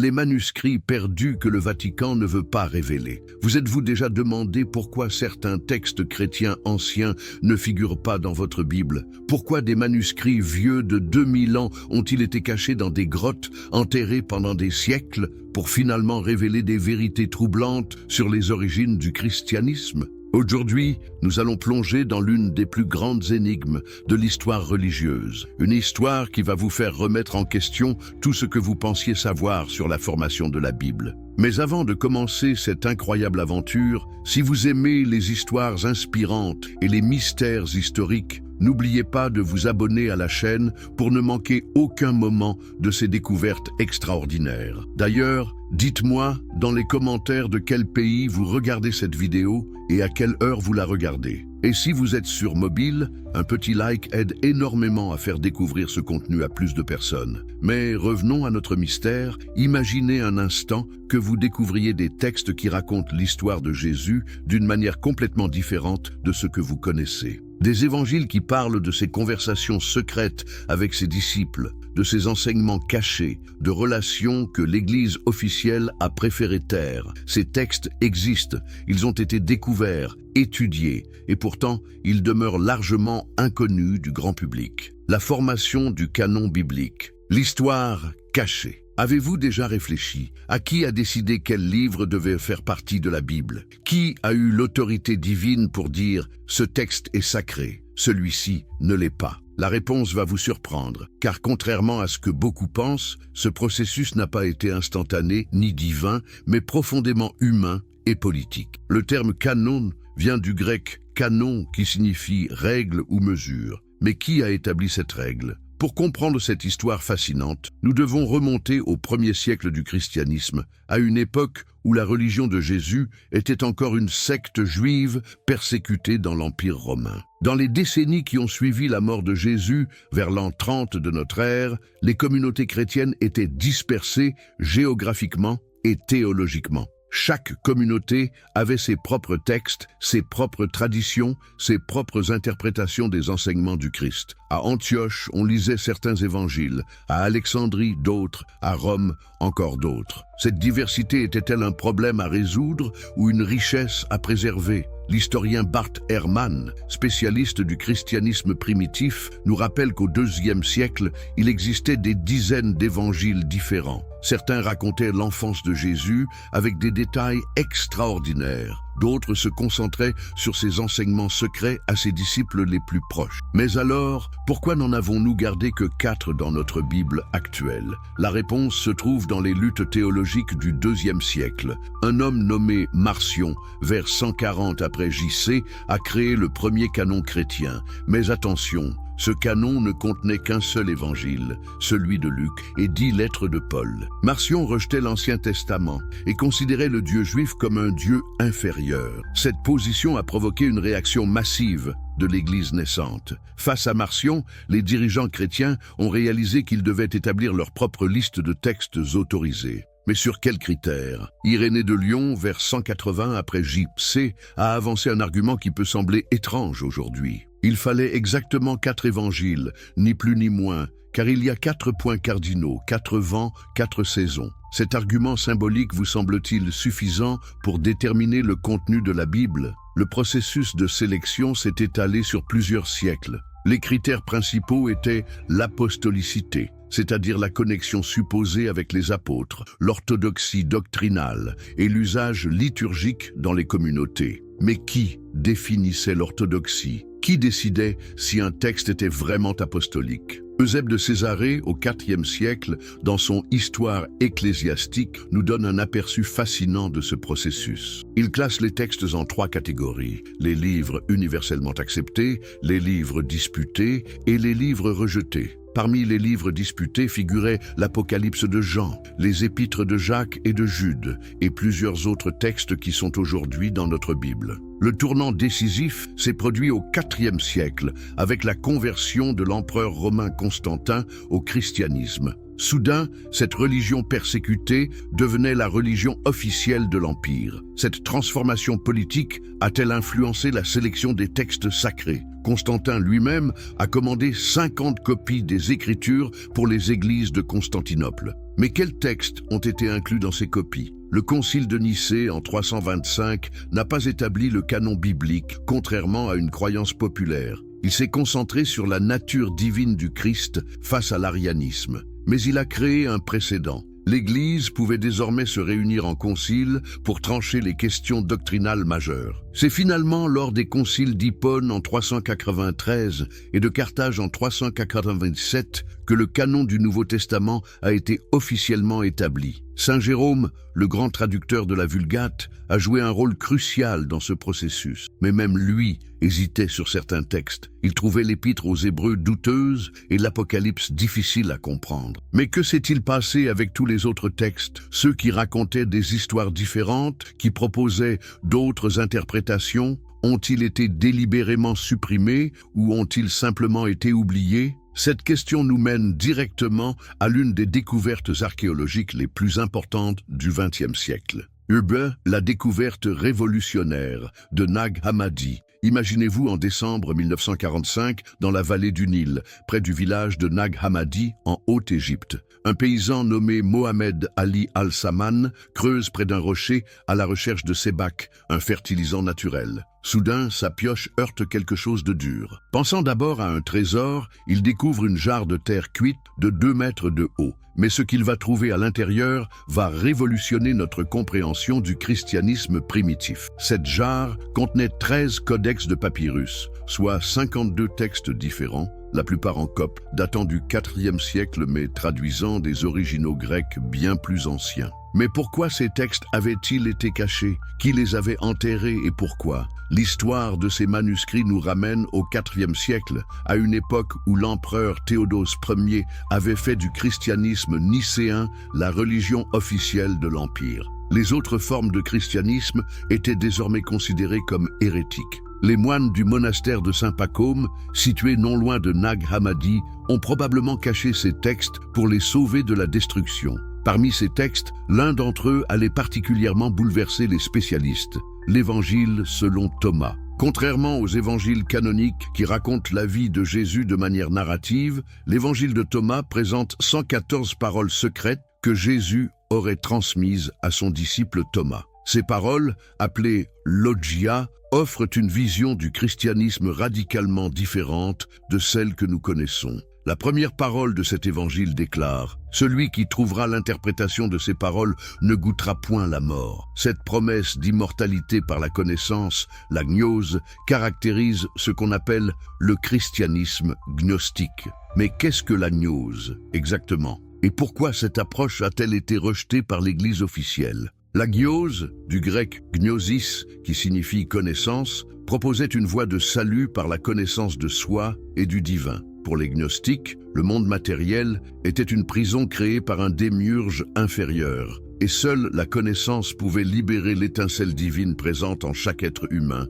les manuscrits perdus que le Vatican ne veut pas révéler. Vous êtes-vous déjà demandé pourquoi certains textes chrétiens anciens ne figurent pas dans votre Bible? Pourquoi des manuscrits vieux de 2000 ans ont-ils été cachés dans des grottes, enterrés pendant des siècles, pour finalement révéler des vérités troublantes sur les origines du christianisme? Aujourd'hui, nous allons plonger dans l'une des plus grandes énigmes de l'histoire religieuse. Une histoire qui va vous faire remettre en question tout ce que vous pensiez savoir sur la formation de la Bible. Mais avant de commencer cette incroyable aventure, si vous aimez les histoires inspirantes et les mystères historiques, n'oubliez pas de vous abonner à la chaîne pour ne manquer aucun moment de ces découvertes extraordinaires. D'ailleurs, dites-moi dans les commentaires de quel pays vous regardez cette vidéo et à quelle heure vous la regardez. Et si vous êtes sur mobile, un petit like aide énormément à faire découvrir ce contenu à plus de personnes. Mais revenons à notre mystère. Imaginez un instant que vous découvriez des textes qui racontent l'histoire de Jésus d'une manière complètement différente de ce que vous connaissez. Des évangiles qui parlent de ses conversations secrètes avec ses disciples, de ses enseignements cachés, de relations que l'Église officielle a préféré taire. Ces textes existent, ils ont été découverts, étudiés, et pourtant ils demeurent largement inconnus du grand public. La formation du canon biblique, l'histoire cachée. Avez-vous déjà réfléchi à qui a décidé quel livre devait faire partie de la Bible? Qui a eu l'autorité divine pour dire « ce texte est sacré, celui-ci ne l'est pas ». La réponse va vous surprendre, car contrairement à ce que beaucoup pensent, ce processus n'a pas été instantané ni divin, mais profondément humain et politique. Le terme « canon » vient du grec « canon » qui signifie « règle » ou « mesure ». Mais qui a établi cette règle? Pour comprendre cette histoire fascinante, nous devons remonter au 1er siècle du christianisme, à une époque où la religion de Jésus était encore une secte juive persécutée dans l'Empire romain. Dans les décennies qui ont suivi la mort de Jésus, vers l'an 30 de notre ère, les communautés chrétiennes étaient dispersées géographiquement et théologiquement. Chaque communauté avait ses propres textes, ses propres traditions, ses propres interprétations des enseignements du Christ. À Antioche, on lisait certains évangiles, à Alexandrie d'autres, à Rome encore d'autres. Cette diversité était-elle un problème à résoudre ou une richesse à préserver? L'historien Bart Ehrman, spécialiste du christianisme primitif, nous rappelle qu'au IIe siècle, il existait des dizaines d'évangiles différents. Certains racontaient l'enfance de Jésus avec des détails extraordinaires. D'autres se concentraient sur ses enseignements secrets à ses disciples les plus proches. Mais alors, pourquoi n'en avons-nous gardé que 4 dans notre Bible actuelle? La réponse se trouve dans les luttes théologiques du IIe siècle. Un homme nommé Marcion, vers 140 après JC, a créé le premier canon chrétien. Mais attention, ce canon ne contenait qu'un seul évangile, celui de Luc, et 10 lettres de Paul. Marcion rejetait l'Ancien Testament et considérait le Dieu juif comme un Dieu inférieur. Cette position a provoqué une réaction massive de l'Église naissante. Face à Marcion, les dirigeants chrétiens ont réalisé qu'ils devaient établir leur propre liste de textes autorisés. Mais sur quels critères? Irénée de Lyon, vers 180 après JC, a avancé un argument qui peut sembler étrange aujourd'hui. Il fallait exactement 4 évangiles, ni plus ni moins, car il y a 4 points cardinaux, 4 vents, 4 saisons. Cet argument symbolique vous semble-t-il suffisant pour déterminer le contenu de la Bible? Le processus de sélection s'est étalé sur plusieurs siècles. Les critères principaux étaient l'apostolicité, c'est-à-dire la connexion supposée avec les apôtres, l'orthodoxie doctrinale et l'usage liturgique dans les communautés. Mais qui définissait l'orthodoxie? Qui décidait si un texte était vraiment apostolique? Eusèbe de Césarée, au IVe siècle, dans son Histoire ecclésiastique, nous donne un aperçu fascinant de ce processus. Il classe les textes en 3 catégories: les livres universellement acceptés, les livres disputés et les livres rejetés. Parmi les livres disputés figuraient l'Apocalypse de Jean, les Épîtres de Jacques et de Jude, et plusieurs autres textes qui sont aujourd'hui dans notre Bible. Le tournant décisif s'est produit au IVe siècle, avec la conversion de l'empereur romain Constantin au christianisme. Soudain, cette religion persécutée devenait la religion officielle de l'Empire. Cette transformation politique a-t-elle influencé la sélection des textes sacrés? Constantin lui-même a commandé 50 copies des Écritures pour les églises de Constantinople. Mais quels textes ont été inclus dans ces copies? Le Concile de Nicée en 325 n'a pas établi le canon biblique, contrairement à une croyance populaire. Il s'est concentré sur la nature divine du Christ face à l'arianisme. Mais il a créé un précédent. L'Église pouvait désormais se réunir en concile pour trancher les questions doctrinales majeures. C'est finalement lors des conciles d'Hippone en 393 et de Carthage en 397 que le canon du Nouveau Testament a été officiellement établi. Saint Jérôme, le grand traducteur de la Vulgate, a joué un rôle crucial dans ce processus. Mais même lui hésitait sur certains textes. Il trouvait l'Épître aux Hébreux douteuse et l'Apocalypse difficile à comprendre. Mais que s'est-il passé avec tous les autres textes? Ceux qui racontaient des histoires différentes, qui proposaient d'autres interprétations, ont-ils été délibérément supprimés ou ont-ils simplement été oubliés? Cette question nous mène directement à l'une des découvertes archéologiques les plus importantes du XXe siècle. Uber, la découverte révolutionnaire de Nag Hammadi. Imaginez-vous en décembre 1945 dans la vallée du Nil, près du village de Nag Hammadi en Haute-Égypte. Un paysan nommé Mohamed Ali Al-Saman creuse près d'un rocher à la recherche de sébac, un fertilisant naturel. Soudain, sa pioche heurte quelque chose de dur. Pensant d'abord à un trésor, il découvre une jarre de terre cuite de 2 mètres de haut. Mais ce qu'il va trouver à l'intérieur va révolutionner notre compréhension du christianisme primitif. Cette jarre contenait 13 codex de papyrus, soit 52 textes différents, la plupart en copte, datant du IVe siècle mais traduisant des originaux grecs bien plus anciens. Mais pourquoi ces textes avaient-ils été cachés? Qui les avait enterrés et pourquoi? L'histoire de ces manuscrits nous ramène au IVe siècle, à une époque où l'empereur Théodose Ier avait fait du christianisme nicéen la religion officielle de l'Empire. Les autres formes de christianisme étaient désormais considérées comme hérétiques. Les moines du monastère de Saint-Pacôme, situé non loin de Nag Hammadi, ont probablement caché ces textes pour les sauver de la destruction. Parmi ces textes, l'un d'entre eux allait particulièrement bouleverser les spécialistes, l'Évangile selon Thomas. Contrairement aux évangiles canoniques qui racontent la vie de Jésus de manière narrative, l'évangile de Thomas présente 114 paroles secrètes que Jésus aurait transmises à son disciple Thomas. Ces paroles, appelées logia, offrent une vision du christianisme radicalement différente de celle que nous connaissons. La première parole de cet évangile déclare « Celui qui trouvera l'interprétation de ces paroles ne goûtera point la mort ». Cette promesse d'immortalité par la connaissance, la gnose, caractérise ce qu'on appelle le christianisme gnostique. Mais qu'est-ce que la gnose, exactement? Et pourquoi cette approche a-t-elle été rejetée par l'Église officielle? La gnose, du grec gnosis, qui signifie connaissance, proposait une voie de salut par la connaissance de soi et du divin. Pour les gnostiques, le monde matériel était une prison créée par un démiurge inférieur, et seule la connaissance pouvait libérer l'étincelle divine présente en chaque être humain.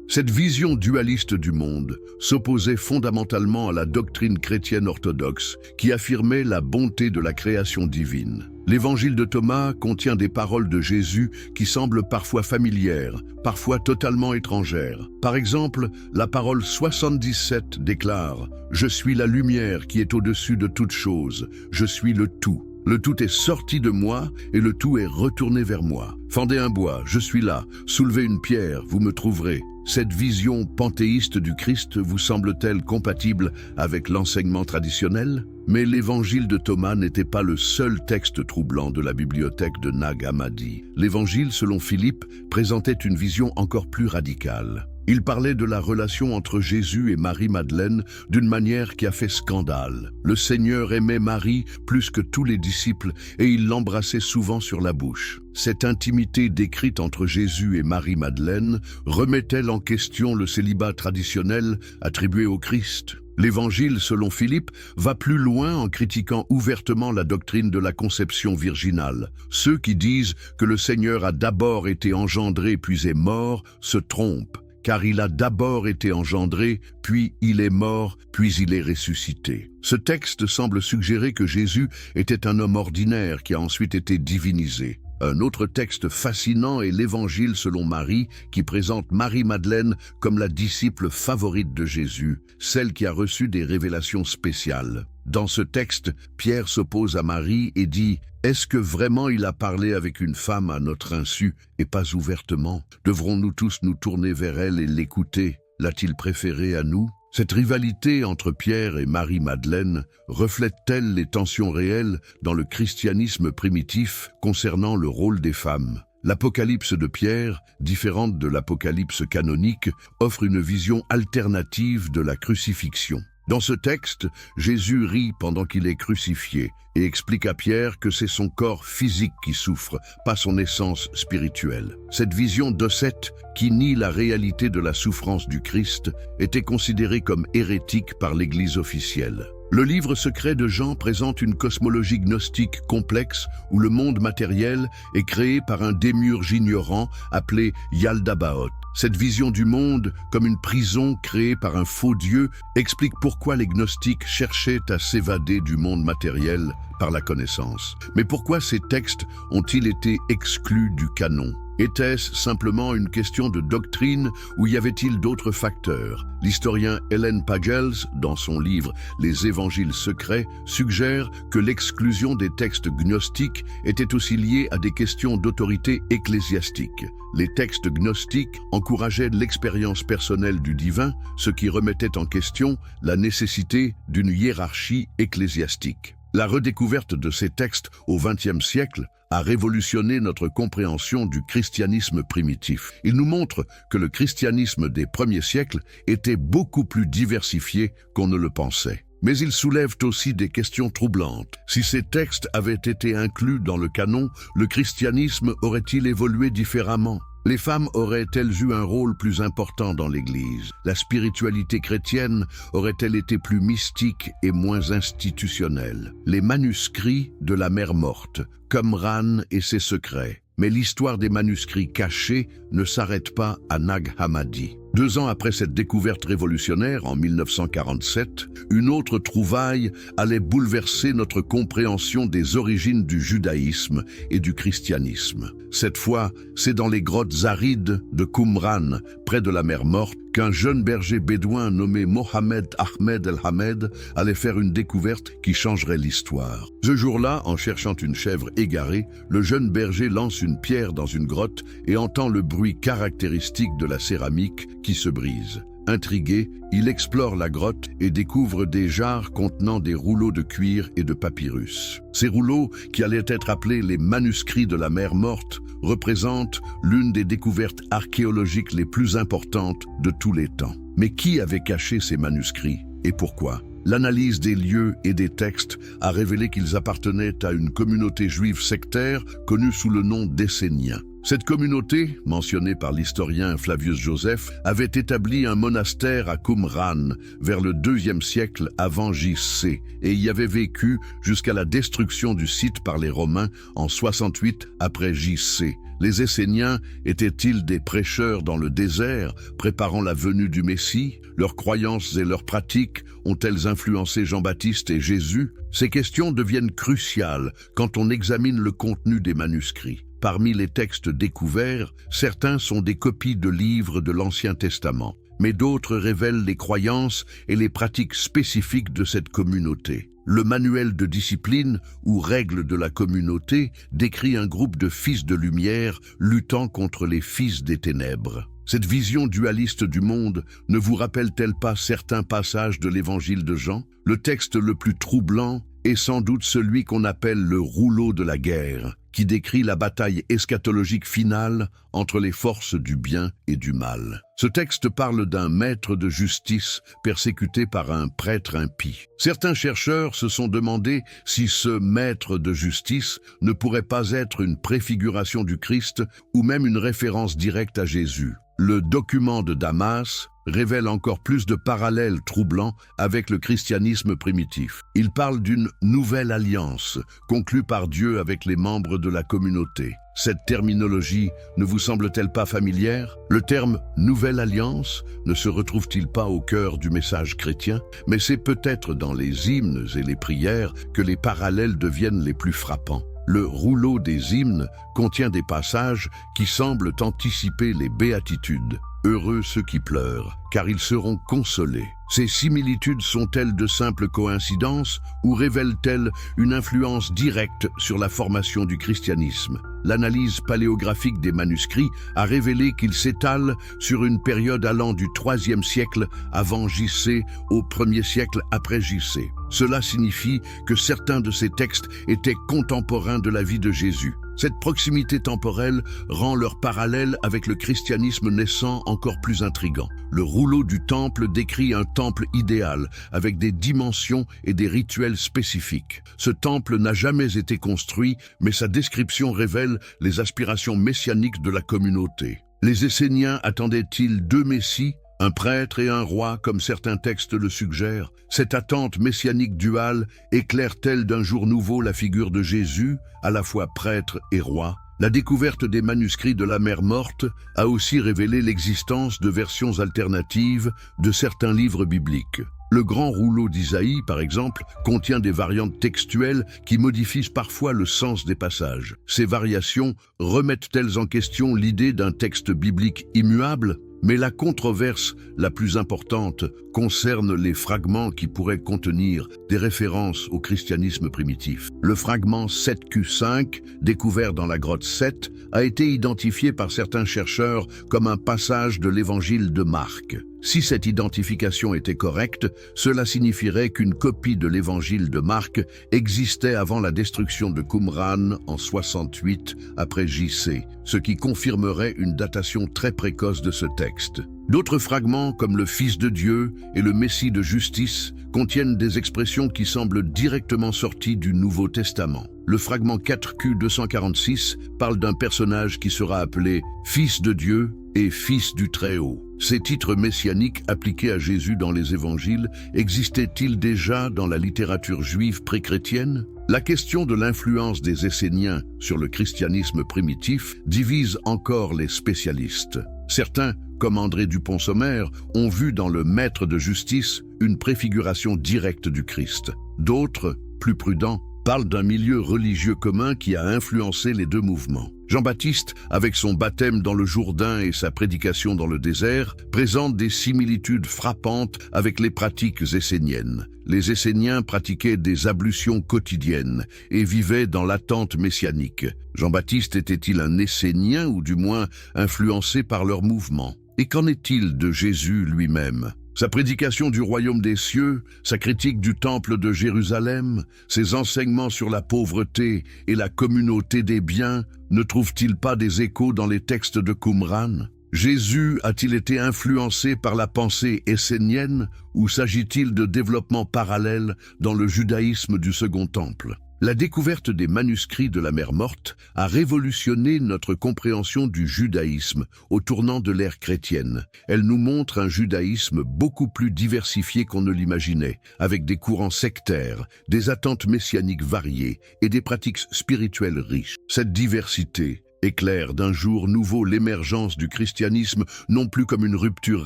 Cette vision dualiste du monde s'opposait fondamentalement à la doctrine chrétienne orthodoxe qui affirmait la bonté de la création divine. L'évangile de Thomas contient des paroles de Jésus qui semblent parfois familières, parfois totalement étrangères. Par exemple, la parole 77 déclare « Je suis la lumière qui est au-dessus de toute chose, je suis le tout. Le tout est sorti de moi et le tout est retourné vers moi. Fendez un bois, je suis là. Soulevez une pierre, vous me trouverez. » Cette vision panthéiste du Christ vous semble-t-elle compatible avec l'enseignement traditionnel? Mais l'évangile de Thomas n'était pas le seul texte troublant de la bibliothèque de Nag Hammadi. L'évangile, selon Philippe, présentait une vision encore plus radicale. Il parlait de la relation entre Jésus et Marie-Madeleine d'une manière qui a fait scandale. Le Seigneur aimait Marie plus que tous les disciples et il l'embrassait souvent sur la bouche. Cette intimité décrite entre Jésus et Marie-Madeleine remettait en question le célibat traditionnel attribué au Christ. L'évangile, selon Philippe, va plus loin en critiquant ouvertement la doctrine de la conception virginale. Ceux qui disent que le Seigneur a d'abord été engendré puis est mort se trompent. Car il a d'abord été engendré, puis il est mort, puis il est ressuscité. Ce texte semble suggérer que Jésus était un homme ordinaire qui a ensuite été divinisé. Un autre texte fascinant est l'Évangile selon Marie, qui présente Marie-Madeleine comme la disciple favorite de Jésus, celle qui a reçu des révélations spéciales. Dans ce texte, Pierre s'oppose à Marie et dit « Est-ce que vraiment il a parlé avec une femme à notre insu et pas ouvertement? Devrons-nous tous nous tourner vers elle et l'écouter? L'a-t-il préféré à nous ?» Cette rivalité entre Pierre et Marie-Madeleine reflète-t-elle les tensions réelles dans le christianisme primitif concernant le rôle des femmes? L'Apocalypse de Pierre, différente de l'Apocalypse canonique, offre une vision alternative de la crucifixion. Dans ce texte, Jésus rit pendant qu'il est crucifié et explique à Pierre que c'est son corps physique qui souffre, pas son essence spirituelle. Cette vision docette, qui nie la réalité de la souffrance du Christ, était considérée comme hérétique par l'Église officielle. Le livre secret de Jean présente une cosmologie gnostique complexe où le monde matériel est créé par un démiurge ignorant appelé Yaldabaoth. Cette vision du monde, comme une prison créée par un faux dieu, explique pourquoi les gnostiques cherchaient à s'évader du monde matériel par la connaissance. Mais pourquoi ces textes ont-ils été exclus du canon? Était-ce simplement une question de doctrine ou y avait-il d'autres facteurs? L'historien Ellen Pagels, dans son livre « Les évangiles secrets », suggère que l'exclusion des textes gnostiques était aussi liée à des questions d'autorité ecclésiastique. Les textes gnostiques encourageaient l'expérience personnelle du divin, ce qui remettait en question la nécessité d'une hiérarchie ecclésiastique. La redécouverte de ces textes au XXe siècle a révolutionné notre compréhension du christianisme primitif. Il nous montre que le christianisme des premiers siècles était beaucoup plus diversifié qu'on ne le pensait. Mais ils soulèvent aussi des questions troublantes. Si ces textes avaient été inclus dans le canon, le christianisme aurait-il évolué différemment? Les femmes auraient-elles eu un rôle plus important dans l'Église? La spiritualité chrétienne aurait-elle été plus mystique et moins institutionnelle? Les manuscrits de la mer morte, Qumran et ses secrets. Mais l'histoire des manuscrits cachés ne s'arrête pas à Nag Hammadi. 2 ans après cette découverte révolutionnaire, en 1947, une autre trouvaille allait bouleverser notre compréhension des origines du judaïsme et du christianisme. Cette fois, c'est dans les grottes arides de Qumran, près de la mer Morte, qu'un jeune berger bédouin nommé Mohamed Ahmed El-Hamed allait faire une découverte qui changerait l'histoire. Ce jour-là, en cherchant une chèvre égarée, le jeune berger lance une pierre dans une grotte et entend le bruit caractéristique de la céramique qui se brise. Intrigué, il explore la grotte et découvre des jarres contenant des rouleaux de cuir et de papyrus. Ces rouleaux, qui allaient être appelés les manuscrits de la mer Morte, représentent l'une des découvertes archéologiques les plus importantes de tous les temps. Mais qui avait caché ces manuscrits et pourquoi? L'analyse des lieux et des textes a révélé qu'ils appartenaient à une communauté juive sectaire connue sous le nom d'Esséniens. Cette communauté, mentionnée par l'historien Flavius Joseph, avait établi un monastère à Qumran vers le IIe siècle avant J.C. et y avait vécu jusqu'à la destruction du site par les Romains en 68 après J.C. Les Esséniens étaient-ils des prêcheurs dans le désert, préparant la venue du Messie? Leurs croyances et leurs pratiques ont-elles influencé Jean-Baptiste et Jésus? Ces questions deviennent cruciales quand on examine le contenu des manuscrits. Parmi les textes découverts, certains sont des copies de livres de l'Ancien Testament, mais d'autres révèlent les croyances et les pratiques spécifiques de cette communauté. Le manuel de discipline ou règles de la communauté décrit un groupe de fils de lumière luttant contre les fils des ténèbres. Cette vision dualiste du monde ne vous rappelle-t-elle pas certains passages de l'évangile de Jean? Le texte le plus troublant est sans doute celui qu'on appelle le rouleau de la guerre, qui décrit la bataille eschatologique finale entre les forces du bien et du mal. Ce texte parle d'un maître de justice persécuté par un prêtre impie. Certains chercheurs se sont demandé si ce maître de justice ne pourrait pas être une préfiguration du Christ ou même une référence directe à Jésus. Le document de Damas révèle encore plus de parallèles troublants avec le christianisme primitif. Il parle d'une nouvelle alliance conclue par Dieu avec les membres de la communauté. Cette terminologie ne vous semble-t-elle pas familière? Le terme « nouvelle alliance » ne se retrouve-t-il pas au cœur du message chrétien? Mais c'est peut-être dans les hymnes et les prières que les parallèles deviennent les plus frappants. Le rouleau des hymnes contient des passages qui semblent anticiper les béatitudes. Heureux ceux qui pleurent, car ils seront consolés. Ces similitudes sont-elles de simples coïncidences ou révèlent-elles une influence directe sur la formation du christianisme? L'analyse paléographique des manuscrits a révélé qu'ils s'étalent sur une période allant du IIIe siècle avant JC au 1er siècle après JC. Cela signifie que certains de ces textes étaient contemporains de la vie de Jésus. Cette proximité temporelle rend leur parallèle avec le christianisme naissant encore plus intrigant. Le rouleau du temple décrit un temple idéal, avec des dimensions et des rituels spécifiques. Ce temple n'a jamais été construit, mais sa description révèle les aspirations messianiques de la communauté. Les Esséniens attendaient-ils deux messies, un prêtre et un roi, comme certains textes le suggèrent? Cette attente messianique duale éclaire-t-elle d'un jour nouveau la figure de Jésus, à la fois prêtre et roi? La découverte des manuscrits de la Mer Morte a aussi révélé l'existence de versions alternatives de certains livres bibliques. Le grand rouleau d'Isaïe, par exemple, contient des variantes textuelles qui modifient parfois le sens des passages. Ces variations remettent-elles en question l'idée d'un texte biblique immuable? Mais la controverse la plus importante concerne les fragments qui pourraient contenir des références au christianisme primitif. Le fragment 7Q5, découvert dans la grotte 7, a été identifié par certains chercheurs comme un passage de l'évangile de Marc. Si cette identification était correcte, cela signifierait qu'une copie de l'évangile de Marc existait avant la destruction de Qumran en 68 après JC, ce qui confirmerait une datation très précoce de ce texte. D'autres fragments, comme le Fils de Dieu et le Messie de justice, contiennent des expressions qui semblent directement sorties du Nouveau Testament. Le fragment 4Q246 parle d'un personnage qui sera appelé Fils de Dieu et Fils du Très-Haut. Ces titres messianiques appliqués à Jésus dans les évangiles existaient-ils déjà dans la littérature juive pré-chrétienne? La question de l'influence des Esséniens sur le christianisme primitif divise encore les spécialistes. Certains, comme André Dupont-Sommer, ont vu dans le Maître de justice une préfiguration directe du Christ. D'autres, plus prudents, parle d'un milieu religieux commun qui a influencé les deux mouvements. Jean-Baptiste, avec son baptême dans le Jourdain et sa prédication dans le désert, présente des similitudes frappantes avec les pratiques esséniennes. Les Esséniens pratiquaient des ablutions quotidiennes et vivaient dans l'attente messianique. Jean-Baptiste était-il un Essénien ou du moins influencé par leur mouvement? Et qu'en est-il de Jésus lui-même? Sa prédication du royaume des cieux, sa critique du temple de Jérusalem, ses enseignements sur la pauvreté et la communauté des biens, ne trouvent-ils pas des échos dans les textes de Qumran? Jésus a-t-il été influencé par la pensée essénienne ou s'agit-il de développements parallèles dans le judaïsme du Second Temple? La découverte des manuscrits de la Mer Morte a révolutionné notre compréhension du judaïsme au tournant de l'ère chrétienne. Elle nous montre un judaïsme beaucoup plus diversifié qu'on ne l'imaginait, avec des courants sectaires, des attentes messianiques variées et des pratiques spirituelles riches. Cette diversité éclaire d'un jour nouveau l'émergence du christianisme non plus comme une rupture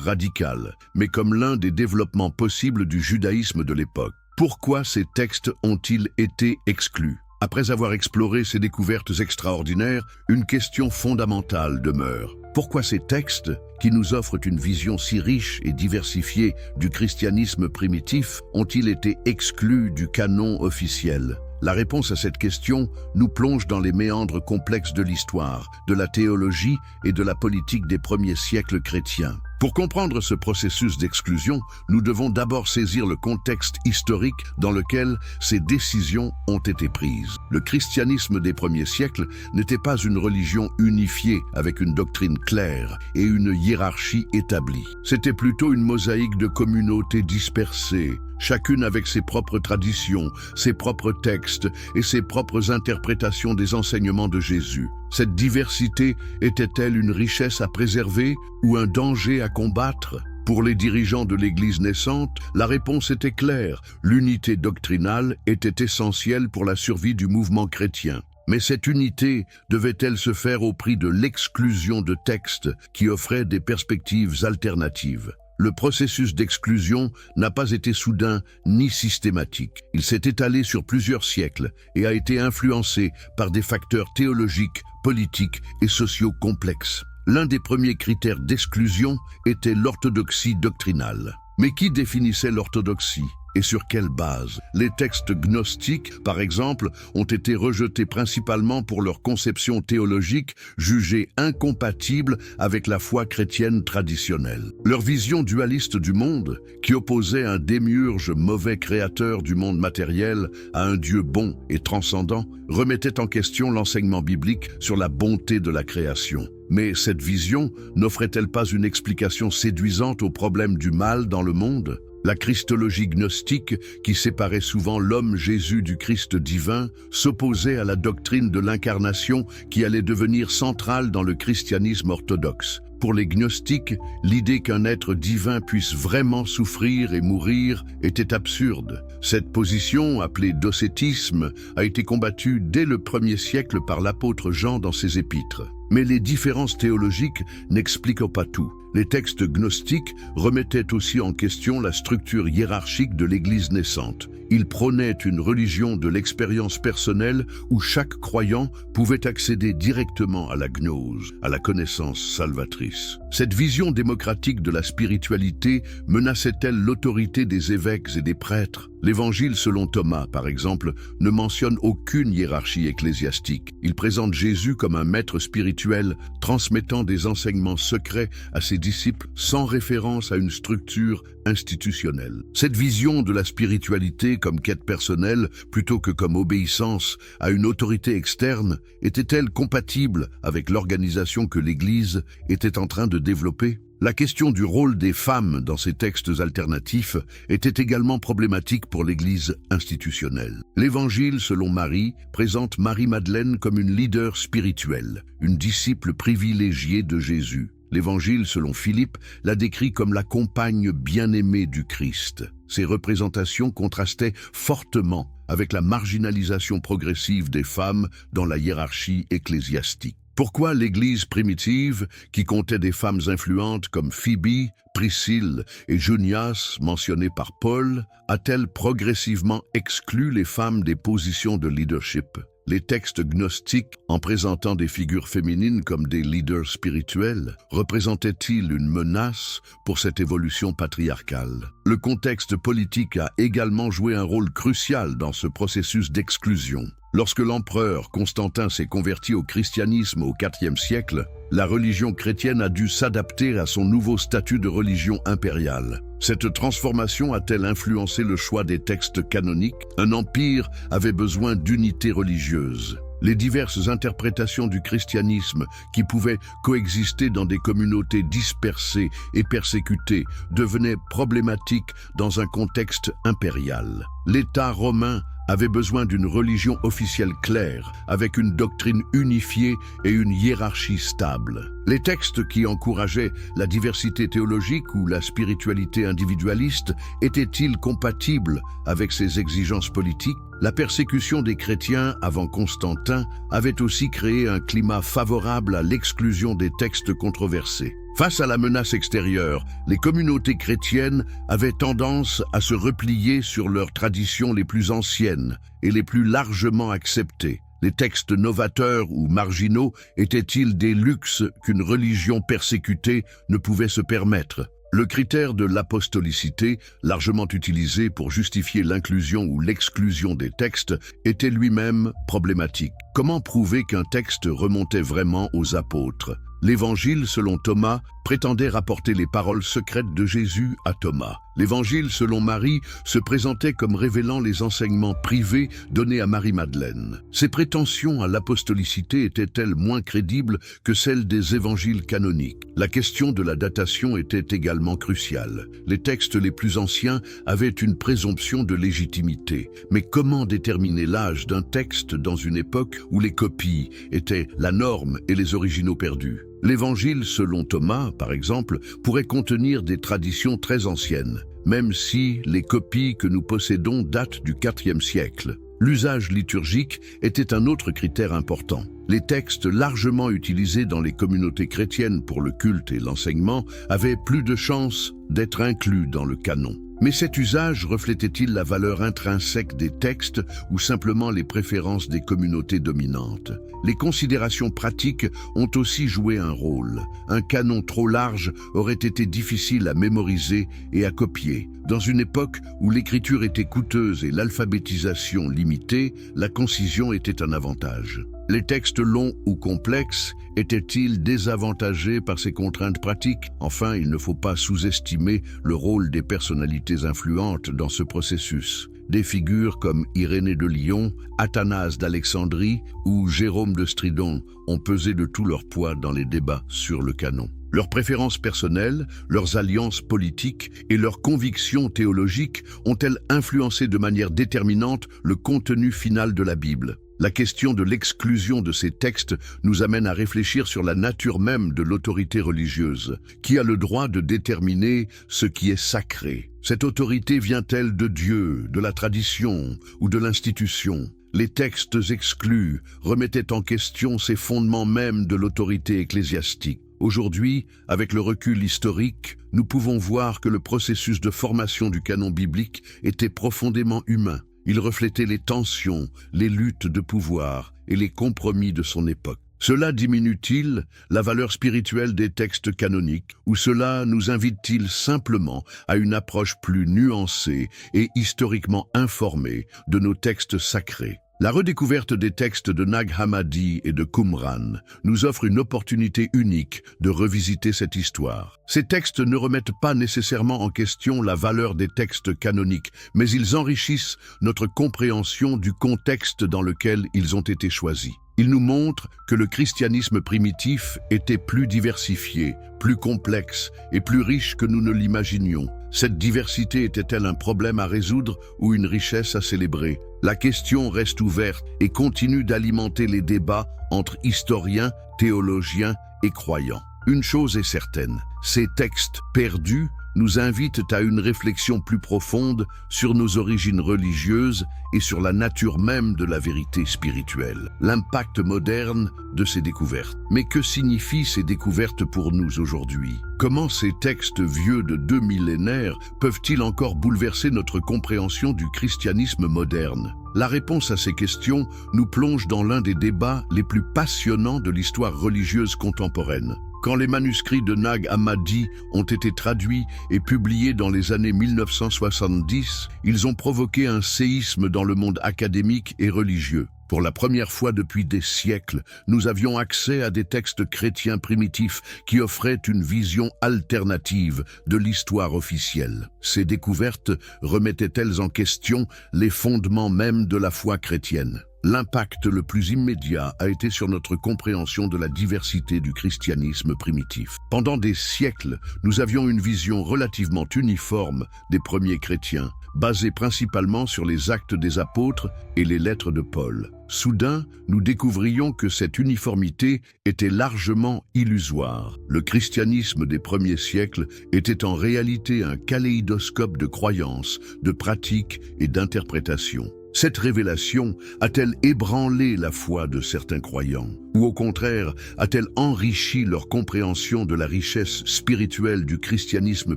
radicale, mais comme l'un des développements possibles du judaïsme de l'époque. Pourquoi ces textes ont-ils été exclus? Après avoir exploré ces découvertes extraordinaires, une question fondamentale demeure. Pourquoi ces textes, qui nous offrent une vision si riche et diversifiée du christianisme primitif, ont-ils été exclus du canon officiel? La réponse à cette question nous plonge dans les méandres complexes de l'histoire, de la théologie et de la politique des premiers siècles chrétiens. Pour comprendre ce processus d'exclusion, nous devons d'abord saisir le contexte historique dans lequel ces décisions ont été prises. Le christianisme des premiers siècles n'était pas une religion unifiée avec une doctrine claire et une hiérarchie établie. C'était plutôt une mosaïque de communautés dispersées, chacune avec ses propres traditions, ses propres textes et ses propres interprétations des enseignements de Jésus. Cette diversité était-elle une richesse à préserver ou un danger à combattre? Pour les dirigeants de l'Église naissante, la réponse était claire. L'unité doctrinale était essentielle pour la survie du mouvement chrétien. Mais cette unité devait-elle se faire au prix de l'exclusion de textes qui offraient des perspectives alternatives? Le processus d'exclusion n'a pas été soudain ni systématique. Il s'est étalé sur plusieurs siècles et a été influencé par des facteurs théologiques, politiques et sociaux complexes. L'un des premiers critères d'exclusion était l'orthodoxie doctrinale. Mais qui définissait l'orthodoxie? Et sur quelle base? Les textes gnostiques, par exemple, ont été rejetés principalement pour leur conception théologique jugée incompatible avec la foi chrétienne traditionnelle. Leur vision dualiste du monde, qui opposait un démiurge mauvais créateur du monde matériel à un Dieu bon et transcendant, remettait en question l'enseignement biblique sur la bonté de la création. Mais cette vision n'offrait-elle pas une explication séduisante au problème du mal dans le monde? La christologie gnostique, qui séparait souvent l'homme Jésus du Christ divin, s'opposait à la doctrine de l'incarnation qui allait devenir centrale dans le christianisme orthodoxe. Pour les gnostiques, l'idée qu'un être divin puisse vraiment souffrir et mourir était absurde. Cette position, appelée docétisme, a été combattue dès le 1er siècle par l'apôtre Jean dans ses épîtres. Mais les différences théologiques n'expliquent pas tout. Les textes gnostiques remettaient aussi en question la structure hiérarchique de l'Église naissante. Ils prônaient une religion de l'expérience personnelle où chaque croyant pouvait accéder directement à la gnose, à la connaissance salvatrice. Cette vision démocratique de la spiritualité menaçait-elle l'autorité des évêques et des prêtres? L'Évangile selon Thomas, par exemple, ne mentionne aucune hiérarchie ecclésiastique. Il présente Jésus comme un maître spirituel, transmettant des enseignements secrets à ses disciples sans référence à une structure institutionnelle. Cette vision de la spiritualité comme quête personnelle plutôt que comme obéissance à une autorité externe était-elle compatible avec l'organisation que l'Église était en train de développer? La question du rôle des femmes dans ces textes alternatifs était également problématique pour l'Église institutionnelle. L'Évangile, selon Marie, présente Marie-Madeleine comme une leader spirituelle, une disciple privilégiée de Jésus. L'Évangile, selon Philippe, la décrit comme la compagne bien-aimée du Christ. Ces représentations contrastaient fortement avec la marginalisation progressive des femmes dans la hiérarchie ecclésiastique. Pourquoi l'Église primitive, qui comptait des femmes influentes comme Phoebe, Priscille et Junias, mentionnées par Paul, a-t-elle progressivement exclu les femmes des positions de leadership? Les textes gnostiques, en présentant des figures féminines comme des leaders spirituels, représentaient-ils une menace pour cette évolution patriarcale? Le contexte politique a également joué un rôle crucial dans ce processus d'exclusion. Lorsque l'empereur Constantin s'est converti au christianisme au IVe siècle, la religion chrétienne a dû s'adapter à son nouveau statut de religion impériale. Cette transformation a-t-elle influencé le choix des textes canoniques? Un empire avait besoin d'unité religieuse. Les diverses interprétations du christianisme qui pouvaient coexister dans des communautés dispersées et persécutées devenaient problématiques dans un contexte impérial. L'État romain avait besoin d'une religion officielle claire, avec une doctrine unifiée et une hiérarchie stable. Les textes qui encourageaient la diversité théologique ou la spiritualité individualiste étaient-ils compatibles avec ces exigences politiques? La persécution des chrétiens avant Constantin avait aussi créé un climat favorable à l'exclusion des textes controversés. Face à la menace extérieure, les communautés chrétiennes avaient tendance à se replier sur leurs traditions les plus anciennes et les plus largement acceptées. Les textes novateurs ou marginaux étaient-ils des luxes qu'une religion persécutée ne pouvait se permettre? Le critère de l'apostolicité, largement utilisé pour justifier l'inclusion ou l'exclusion des textes, était lui-même problématique. Comment prouver qu'un texte remontait vraiment aux apôtres? L'Évangile, selon Thomas, prétendait rapporter les paroles secrètes de Jésus à Thomas. L'Évangile, selon Marie, se présentait comme révélant les enseignements privés donnés à Marie-Madeleine. Ces prétentions à l'apostolicité étaient-elles moins crédibles que celles des évangiles canoniques? La question de la datation était également cruciale. Les textes les plus anciens avaient une présomption de légitimité. Mais comment déterminer l'âge d'un texte dans une époque où les copies étaient la norme et les originaux perdus? L'Évangile, selon Thomas, par exemple, pourrait contenir des traditions très anciennes, même si les copies que nous possédons datent du IVe siècle. L'usage liturgique était un autre critère important. Les textes largement utilisés dans les communautés chrétiennes pour le culte et l'enseignement avaient plus de chances d'être inclus dans le canon. Mais cet usage reflétait-il la valeur intrinsèque des textes ou simplement les préférences des communautés dominantes? Les considérations pratiques ont aussi joué un rôle. Un canon trop large aurait été difficile à mémoriser et à copier. Dans une époque où l'écriture était coûteuse et l'alphabétisation limitée, la concision était un avantage. Les textes longs ou complexes étaient-ils désavantagés par ces contraintes pratiques? Enfin, il ne faut pas sous-estimer le rôle des personnalités influentes dans ce processus. Des figures comme Irénée de Lyon, Athanase d'Alexandrie ou Jérôme de Stridon ont pesé de tout leur poids dans les débats sur le canon. Leurs préférences personnelles, leurs alliances politiques et leurs convictions théologiques ont-elles influencé de manière déterminante le contenu final de la Bible? La question de l'exclusion de ces textes nous amène à réfléchir sur la nature même de l'autorité religieuse. Qui a le droit de déterminer ce qui est sacré? Cette autorité vient-elle de Dieu, de la tradition ou de l'institution? Les textes exclus remettaient en question ces fondements mêmes de l'autorité ecclésiastique. Aujourd'hui, avec le recul historique, nous pouvons voir que le processus de formation du canon biblique était profondément humain. Il reflétait les tensions, les luttes de pouvoir et les compromis de son époque. Cela diminue-t-il la valeur spirituelle des textes canoniques ou cela nous invite-t-il simplement à une approche plus nuancée et historiquement informée de nos textes sacrés? La redécouverte des textes de Nag Hammadi et de Qumran nous offre une opportunité unique de revisiter cette histoire. Ces textes ne remettent pas nécessairement en question la valeur des textes canoniques, mais ils enrichissent notre compréhension du contexte dans lequel ils ont été choisis. Ils nous montrent que le christianisme primitif était plus diversifié, plus complexe et plus riche que nous ne l'imaginions. Cette diversité était-elle un problème à résoudre ou une richesse à célébrer? La question reste ouverte et continue d'alimenter les débats entre historiens, théologiens et croyants. Une chose est certaine, ces textes perdus nous invitent à une réflexion plus profonde sur nos origines religieuses et sur la nature même de la vérité spirituelle. L'impact moderne de ces découvertes. Mais que signifient ces découvertes pour nous aujourd'hui? Comment ces textes vieux de 2 millénaires peuvent-ils encore bouleverser notre compréhension du christianisme moderne? La réponse à ces questions nous plonge dans l'un des débats les plus passionnants de l'histoire religieuse contemporaine. Quand les manuscrits de Nag Hammadi ont été traduits et publiés dans les années 1970, ils ont provoqué un séisme dans le monde académique et religieux. Pour la première fois depuis des siècles, nous avions accès à des textes chrétiens primitifs qui offraient une vision alternative de l'histoire officielle. Ces découvertes remettaient-elles en question les fondements mêmes de la foi chrétienne? L'impact le plus immédiat a été sur notre compréhension de la diversité du christianisme primitif. Pendant des siècles, nous avions une vision relativement uniforme des premiers chrétiens, basée principalement sur les actes des apôtres et les lettres de Paul. Soudain, nous découvrions que cette uniformité était largement illusoire. Le christianisme des premiers siècles était en réalité un kaléidoscope de croyances, de pratiques et d'interprétations. Cette révélation a-t-elle ébranlé la foi de certains croyants? Ou au contraire, a-t-elle enrichi leur compréhension de la richesse spirituelle du christianisme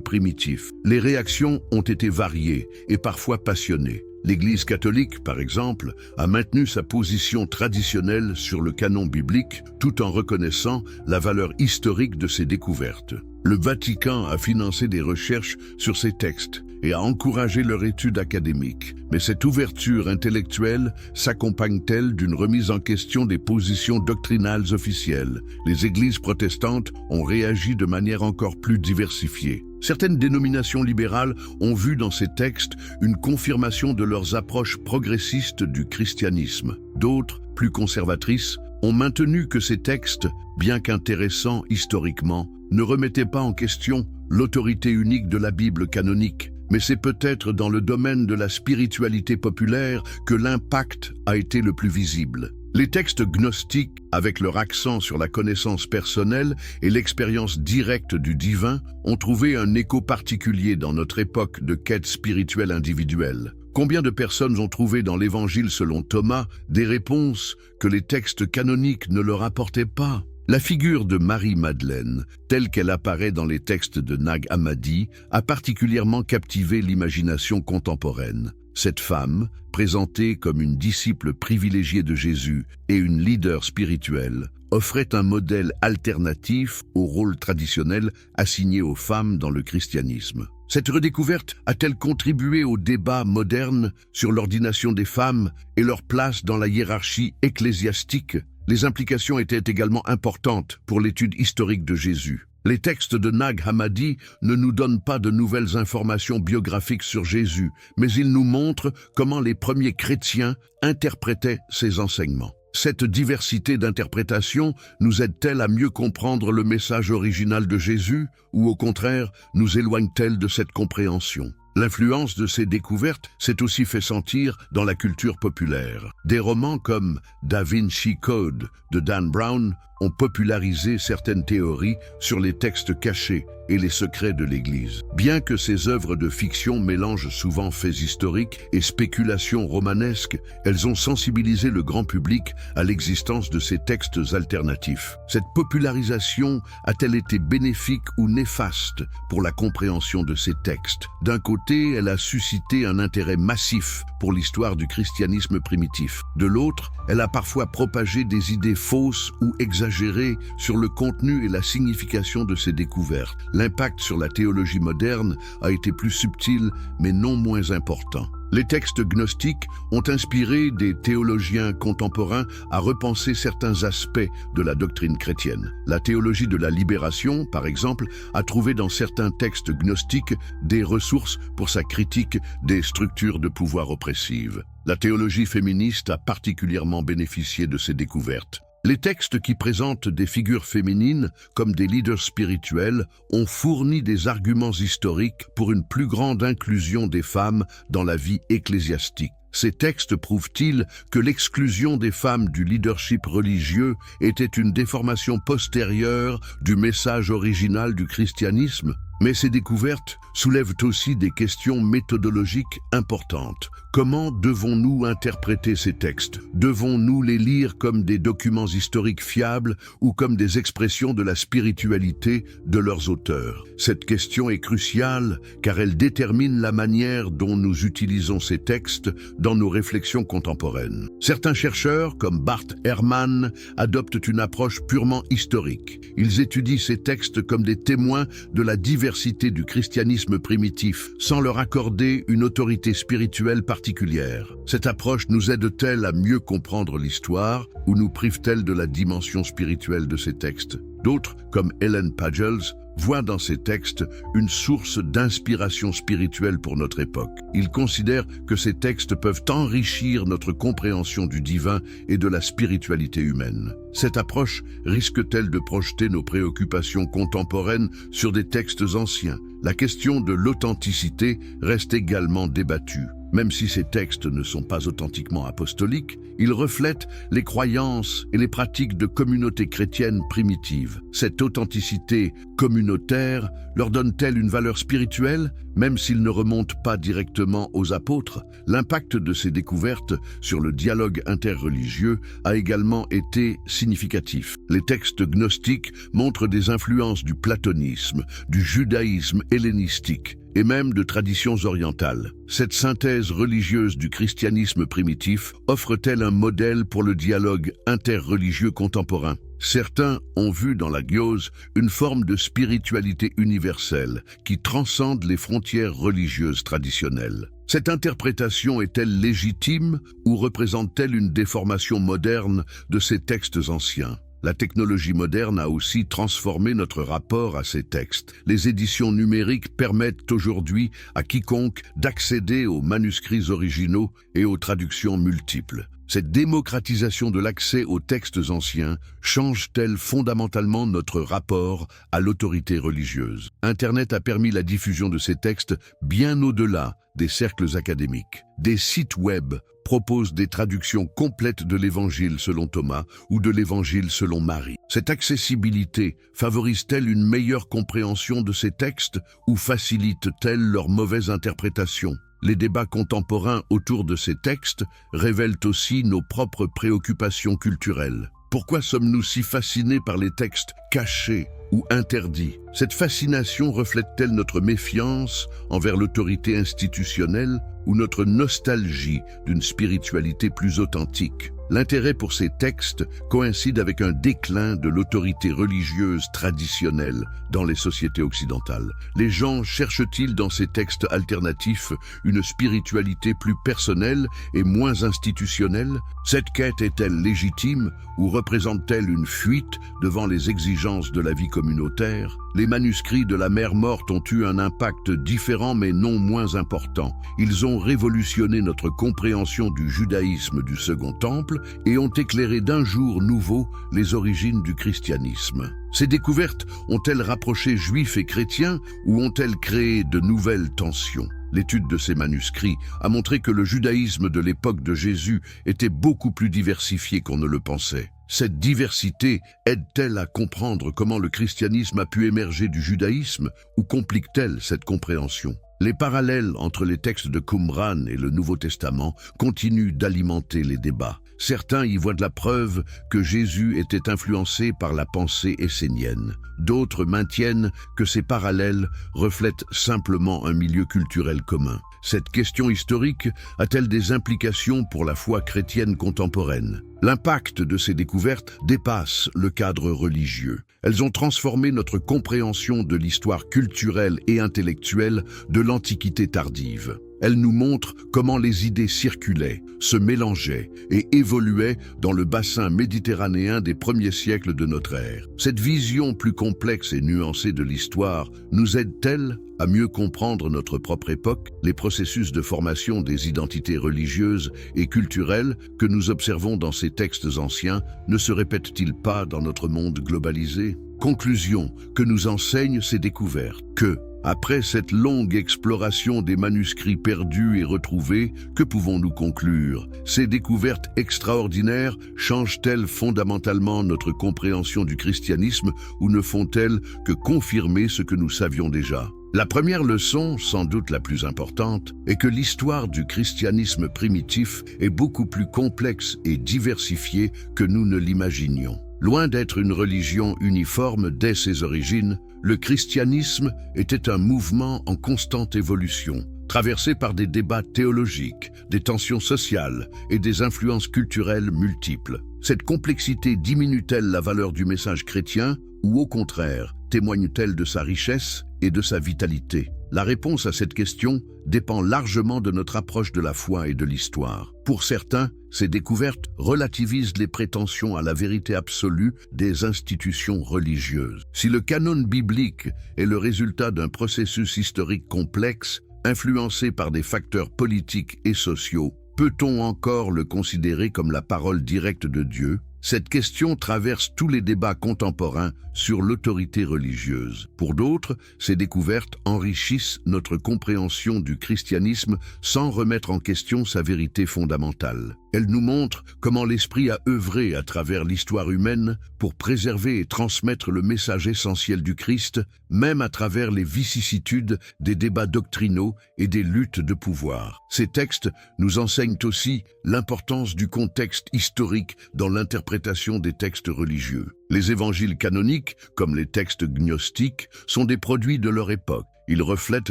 primitif? Les réactions ont été variées et parfois passionnées. L'Église catholique, par exemple, a maintenu sa position traditionnelle sur le canon biblique tout en reconnaissant la valeur historique de ces découvertes. Le Vatican a financé des recherches sur ces textes et a encouragé leur étude académique. Mais cette ouverture intellectuelle s'accompagne-t-elle d'une remise en question des positions doctrinales officielles? Les églises protestantes ont réagi de manière encore plus diversifiée. Certaines dénominations libérales ont vu dans ces textes une confirmation de leurs approches progressistes du christianisme. D'autres, plus conservatrices, ont maintenu que ces textes, bien qu'intéressants historiquement, ne remettaient pas en question l'autorité unique de la Bible canonique. Mais c'est peut-être dans le domaine de la spiritualité populaire que l'impact a été le plus visible. Les textes gnostiques, avec leur accent sur la connaissance personnelle et l'expérience directe du divin, ont trouvé un écho particulier dans notre époque de quête spirituelle individuelle. Combien de personnes ont trouvé dans l'Évangile selon Thomas des réponses que les textes canoniques ne leur apportaient pas? La figure de Marie-Madeleine, telle qu'elle apparaît dans les textes de Nag Hammadi, a particulièrement captivé l'imagination contemporaine. Cette femme, présentée comme une disciple privilégiée de Jésus et une leader spirituelle, offrait un modèle alternatif au rôle traditionnel assigné aux femmes dans le christianisme. Cette redécouverte a-t-elle contribué au débat moderne sur l'ordination des femmes et leur place dans la hiérarchie ecclésiastique? Les implications étaient également importantes pour l'étude historique de Jésus. Les textes de Nag Hammadi ne nous donnent pas de nouvelles informations biographiques sur Jésus, mais ils nous montrent comment les premiers chrétiens interprétaient ses enseignements. Cette diversité d'interprétations nous aide-t-elle à mieux comprendre le message original de Jésus, ou au contraire, nous éloigne-t-elle de cette compréhension? L'influence de ces découvertes s'est aussi fait sentir dans la culture populaire. Des romans comme Da Vinci Code de Dan Brown ont popularisé certaines théories sur les textes cachés et les secrets de l'Église. Bien que ces œuvres de fiction mélangent souvent faits historiques et spéculations romanesques, elles ont sensibilisé le grand public à l'existence de ces textes alternatifs. Cette popularisation a-t-elle été bénéfique ou néfaste pour la compréhension de ces textes? D'un côté, elle a suscité un intérêt massif pour l'histoire du christianisme primitif. De l'autre, elle a parfois propagé des idées fausses ou exagérées sur le contenu et la signification de ces découvertes. L'impact sur la théologie moderne a été plus subtil, mais non moins important. Les textes gnostiques ont inspiré des théologiens contemporains à repenser certains aspects de la doctrine chrétienne. La théologie de la libération, par exemple, a trouvé dans certains textes gnostiques des ressources pour sa critique des structures de pouvoir oppressives. La théologie féministe a particulièrement bénéficié de ces découvertes. Les textes qui présentent des figures féminines comme des leaders spirituels ont fourni des arguments historiques pour une plus grande inclusion des femmes dans la vie ecclésiastique. Ces textes prouvent-ils que l'exclusion des femmes du leadership religieux était une déformation postérieure du message original du christianisme? Mais ces découvertes soulèvent aussi des questions méthodologiques importantes. Comment devons-nous interpréter ces textes? Devons-nous les lire comme des documents historiques fiables ou comme des expressions de la spiritualité de leurs auteurs? Cette question est cruciale car elle détermine la manière dont nous utilisons ces textes dans nos réflexions contemporaines. Certains chercheurs, comme Bart Ehrman, adoptent une approche purement historique. Ils étudient ces textes comme des témoins de la diversité du christianisme primitif, sans leur accorder une autorité spirituelle particulière. Cette approche nous aide-t-elle à mieux comprendre l'histoire ou nous prive-t-elle de la dimension spirituelle de ces textes? D'autres, comme Ellen Pagels, voient dans ces textes une source d'inspiration spirituelle pour notre époque. Ils considèrent que ces textes peuvent enrichir notre compréhension du divin et de la spiritualité humaine. Cette approche risque-t-elle de projeter nos préoccupations contemporaines sur des textes anciens? La question de l'authenticité reste également débattue. Même si ces textes ne sont pas authentiquement apostoliques, ils reflètent les croyances et les pratiques de communautés chrétiennes primitives. Cette authenticité communautaire leur donne-t-elle une valeur spirituelle, même s'ils ne remontent pas directement aux apôtres? L'impact de ces découvertes sur le dialogue interreligieux a également été significatif. Les textes gnostiques montrent des influences du platonisme, du judaïsme hellénistique, et même de traditions orientales. Cette synthèse religieuse du christianisme primitif offre-t-elle un modèle pour le dialogue interreligieux contemporain? Certains ont vu dans la gnose une forme de spiritualité universelle qui transcende les frontières religieuses traditionnelles. Cette interprétation est-elle légitime ou représente-t-elle une déformation moderne de ces textes anciens? La technologie moderne a aussi transformé notre rapport à ces textes. Les éditions numériques permettent aujourd'hui à quiconque d'accéder aux manuscrits originaux et aux traductions multiples. Cette démocratisation de l'accès aux textes anciens change-t-elle fondamentalement notre rapport à l'autorité religieuse? Internet a permis la diffusion de ces textes bien au-delà des cercles académiques. Des sites web proposent des traductions complètes de l'Évangile selon Thomas ou de l'Évangile selon Marie. Cette accessibilité favorise-t-elle une meilleure compréhension de ces textes ou facilite-t-elle leur mauvaise interprétation? Les débats contemporains autour de ces textes révèlent aussi nos propres préoccupations culturelles. Pourquoi sommes-nous si fascinés par les textes cachés ou interdits? Cette fascination reflète-t-elle notre méfiance envers l'autorité institutionnelle ou notre nostalgie d'une spiritualité plus authentique? L'intérêt pour ces textes coïncide avec un déclin de l'autorité religieuse traditionnelle dans les sociétés occidentales. Les gens cherchent-ils dans ces textes alternatifs une spiritualité plus personnelle et moins institutionnelle? Cette quête est-elle légitime ou représente-t-elle une fuite devant les exigences de la vie communautaire? Les manuscrits de la Mer Morte ont eu un impact différent mais non moins important. Ils ont révolutionné notre compréhension du judaïsme du Second Temple et ont éclairé d'un jour nouveau les origines du christianisme. Ces découvertes ont-elles rapproché juifs et chrétiens ou ont-elles créé de nouvelles tensions? L'étude de ces manuscrits a montré que le judaïsme de l'époque de Jésus était beaucoup plus diversifié qu'on ne le pensait. Cette diversité aide-t-elle à comprendre comment le christianisme a pu émerger du judaïsme ou complique-t-elle cette compréhension? Les parallèles entre les textes de Qumran et le Nouveau Testament continuent d'alimenter les débats. Certains y voient de la preuve que Jésus était influencé par la pensée essénienne. D'autres maintiennent que ces parallèles reflètent simplement un milieu culturel commun. Cette question historique a-t-elle des implications pour la foi chrétienne contemporaine? L'impact de ces découvertes dépasse le cadre religieux. Elles ont transformé notre compréhension de l'histoire culturelle et intellectuelle de l'Antiquité tardive. Elles nous montrent comment les idées circulaient, se mélangeaient et évoluaient dans le bassin méditerranéen des premiers siècles de notre ère. Cette vision plus complexe et nuancée de l'histoire nous aide-t-elle à mieux comprendre notre propre époque, les processus de formation des identités religieuses et culturelles que nous observons dans ces textes anciens ne se répètent-ils pas dans notre monde globalisé? Conclusion que nous enseignent ces découvertes que, après cette longue exploration des manuscrits perdus et retrouvés, que pouvons-nous conclure? Ces découvertes extraordinaires changent-elles fondamentalement notre compréhension du christianisme ou ne font-elles que confirmer ce que nous savions déjà? La première leçon, sans doute la plus importante, est que l'histoire du christianisme primitif est beaucoup plus complexe et diversifiée que nous ne l'imaginions. Loin d'être une religion uniforme dès ses origines, le christianisme était un mouvement en constante évolution, traversé par des débats théologiques, des tensions sociales et des influences culturelles multiples. Cette complexité diminue-t-elle la valeur du message chrétien ou au contraire, témoigne-t-elle de sa richesse et de sa vitalité? La réponse à cette question dépend largement de notre approche de la foi et de l'histoire. Pour certains, ces découvertes relativisent les prétentions à la vérité absolue des institutions religieuses. Si le canon biblique est le résultat d'un processus historique complexe, influencé par des facteurs politiques et sociaux, peut-on encore le considérer comme la parole directe de Dieu? Cette question traverse tous les débats contemporains sur l'autorité religieuse. Pour d'autres, ces découvertes enrichissent notre compréhension du christianisme sans remettre en question sa vérité fondamentale. Elles nous montrent comment l'Esprit a œuvré à travers l'histoire humaine pour préserver et transmettre le message essentiel du Christ, même à travers les vicissitudes des débats doctrinaux et des luttes de pouvoir. Ces textes nous enseignent aussi l'importance du contexte historique dans l'interprétation des textes religieux. Les évangiles canoniques, comme les textes gnostiques, sont des produits de leur époque. Ils reflètent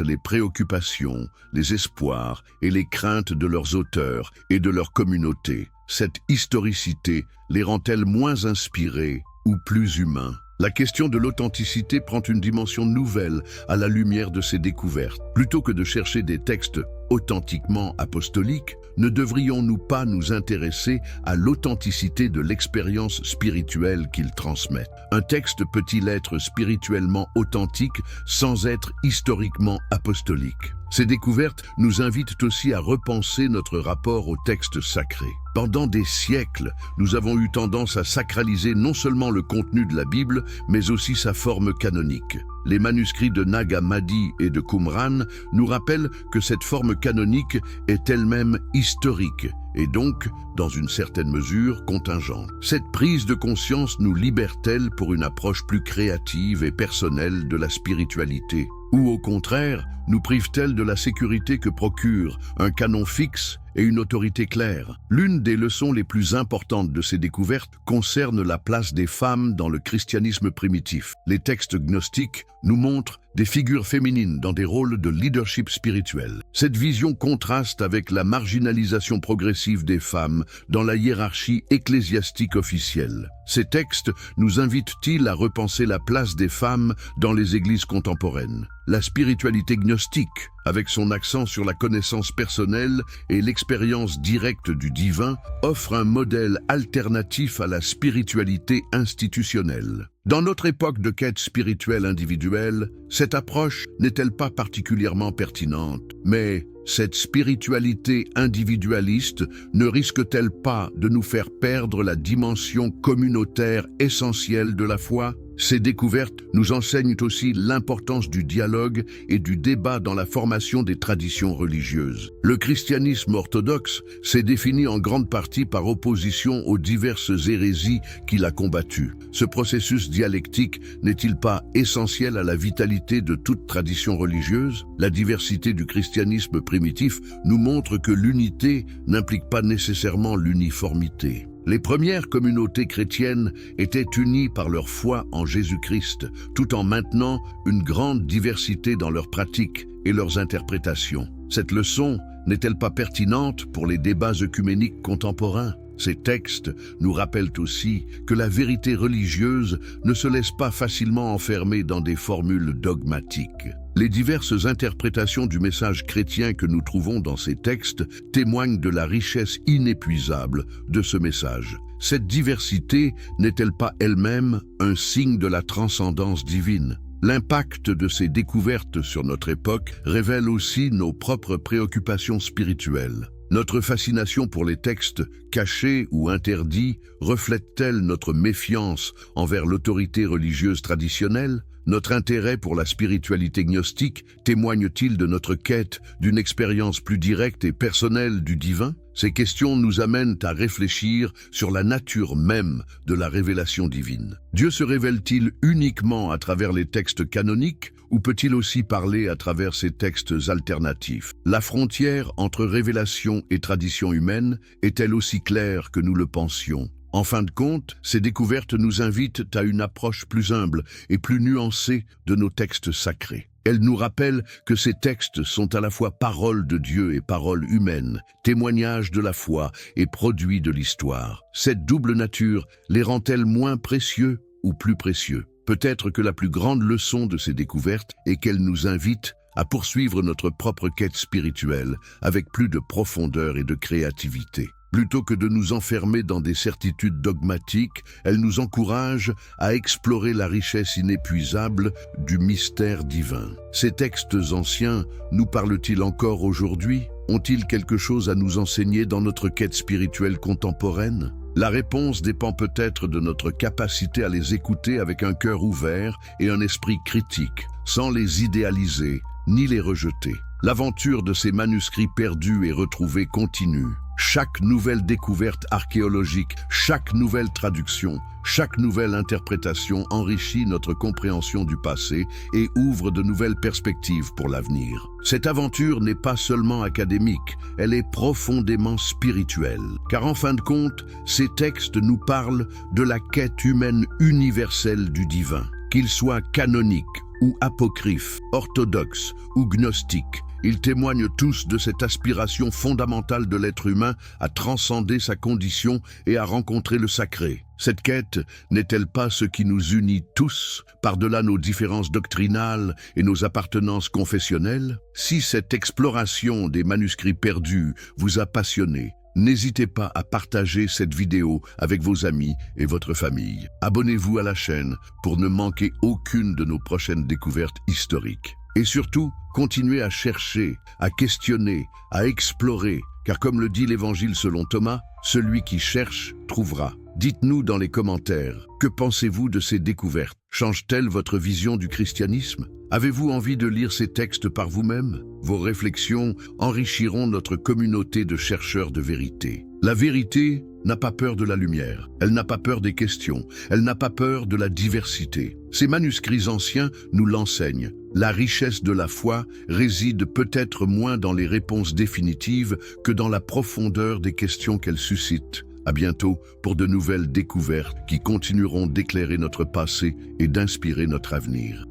les préoccupations, les espoirs et les craintes de leurs auteurs et de leur communauté. Cette historicité les rend-elle moins inspirés ou plus humains? La question de l'authenticité prend une dimension nouvelle à la lumière de ces découvertes. Plutôt que de chercher des textes authentiquement apostoliques, ne devrions-nous pas nous intéresser à l'authenticité de l'expérience spirituelle qu'ils transmettent? Un texte peut-il être spirituellement authentique sans être historiquement apostolique? Ces découvertes nous invitent aussi à repenser notre rapport au texte sacré. Pendant des siècles, nous avons eu tendance à sacraliser non seulement le contenu de la Bible, mais aussi sa forme canonique. Les manuscrits de Nag Hammadi et de Qumran nous rappellent que cette forme canonique est elle-même historique et donc, dans une certaine mesure, contingente. Cette prise de conscience nous libère-t-elle pour une approche plus créative et personnelle de la spiritualité? Ou au contraire, nous prive-t-elle de la sécurité que procure un canon fixe et une autorité claire. L'une des leçons les plus importantes de ces découvertes concerne la place des femmes dans le christianisme primitif. Les textes gnostiques nous montrent des figures féminines dans des rôles de leadership spirituel. Cette vision contraste avec la marginalisation progressive des femmes dans la hiérarchie ecclésiastique officielle. Ces textes nous invitent-ils à repenser la place des femmes dans les églises contemporaines? La spiritualité gnostique, avec son accent sur la connaissance personnelle et l'expérience directe du divin, offre un modèle alternatif à la spiritualité institutionnelle. Dans notre époque de quête spirituelle individuelle, cette approche n'est-elle pas particulièrement pertinente? Mais cette spiritualité individualiste ne risque-t-elle pas de nous faire perdre la dimension communautaire essentielle de la foi? Ces découvertes nous enseignent aussi l'importance du dialogue et du débat dans la formation des traditions religieuses. Le christianisme orthodoxe s'est défini en grande partie par opposition aux diverses hérésies qu'il a combattues. Ce processus dialectique n'est-il pas essentiel à la vitalité de toute tradition religieuse? La diversité du christianisme primitif nous montre que l'unité n'implique pas nécessairement l'uniformité. Les premières communautés chrétiennes étaient unies par leur foi en Jésus-Christ, tout en maintenant une grande diversité dans leurs pratiques et leurs interprétations. Cette leçon n'est-elle pas pertinente pour les débats œcuméniques contemporains? Ces textes nous rappellent aussi que la vérité religieuse ne se laisse pas facilement enfermer dans des formules dogmatiques. Les diverses interprétations du message chrétien que nous trouvons dans ces textes témoignent de la richesse inépuisable de ce message. Cette diversité n'est-elle pas elle-même un signe de la transcendance divine? L'impact de ces découvertes sur notre époque révèle aussi nos propres préoccupations spirituelles. Notre fascination pour les textes cachés ou interdits reflète-t-elle notre méfiance envers l'autorité religieuse traditionnelle? Notre intérêt pour la spiritualité gnostique témoigne-t-il de notre quête d'une expérience plus directe et personnelle du divin? Ces questions nous amènent à réfléchir sur la nature même de la révélation divine. Dieu se révèle-t-il uniquement à travers les textes canoniques ou peut-il aussi parler à travers ces textes alternatifs? La frontière entre révélation et tradition humaine est-elle aussi claire que nous le pensions? En fin de compte, ces découvertes nous invitent à une approche plus humble et plus nuancée de nos textes sacrés. Elles nous rappellent que ces textes sont à la fois paroles de Dieu et paroles humaines, témoignages de la foi et produits de l'histoire. Cette double nature les rend-elle moins précieux ou plus précieux? Peut-être que la plus grande leçon de ces découvertes est qu'elles nous invitent à poursuivre notre propre quête spirituelle avec plus de profondeur et de créativité. Plutôt que de nous enfermer dans des certitudes dogmatiques, elles nous encouragent à explorer la richesse inépuisable du mystère divin. Ces textes anciens nous parlent-ils encore aujourd'hui? Ont-ils quelque chose à nous enseigner dans notre quête spirituelle contemporaine? La réponse dépend peut-être de notre capacité à les écouter avec un cœur ouvert et un esprit critique, sans les idéaliser ni les rejeter. L'aventure de ces manuscrits perdus et retrouvés continue. Chaque nouvelle découverte archéologique, chaque nouvelle traduction, chaque nouvelle interprétation enrichit notre compréhension du passé et ouvre de nouvelles perspectives pour l'avenir. Cette aventure n'est pas seulement académique, elle est profondément spirituelle. Car en fin de compte, ces textes nous parlent de la quête humaine universelle du divin. Qu'ils soient canoniques ou apocryphes, orthodoxes ou gnostiques, ils témoignent tous de cette aspiration fondamentale de l'être humain à transcender sa condition et à rencontrer le sacré. Cette quête n'est-elle pas ce qui nous unit tous, par-delà nos différences doctrinales et nos appartenances confessionnelles? Si cette exploration des manuscrits perdus vous a passionné, n'hésitez pas à partager cette vidéo avec vos amis et votre famille. Abonnez-vous à la chaîne pour ne manquer aucune de nos prochaines découvertes historiques. Et surtout, continuez à chercher, à questionner, à explorer, car comme le dit l'Évangile selon Thomas, celui qui cherche trouvera. Dites-nous dans les commentaires, que pensez-vous de ces découvertes? Changent-elles votre vision du christianisme? Avez-vous envie de lire ces textes par vous-même? Vos réflexions enrichiront notre communauté de chercheurs de vérité. La vérité n'a pas peur de la lumière, elle n'a pas peur des questions, elle n'a pas peur de la diversité. Ces manuscrits anciens nous l'enseignent. La richesse de la foi réside peut-être moins dans les réponses définitives que dans la profondeur des questions qu'elles suscitent. À bientôt pour de nouvelles découvertes qui continueront d'éclairer notre passé et d'inspirer notre avenir.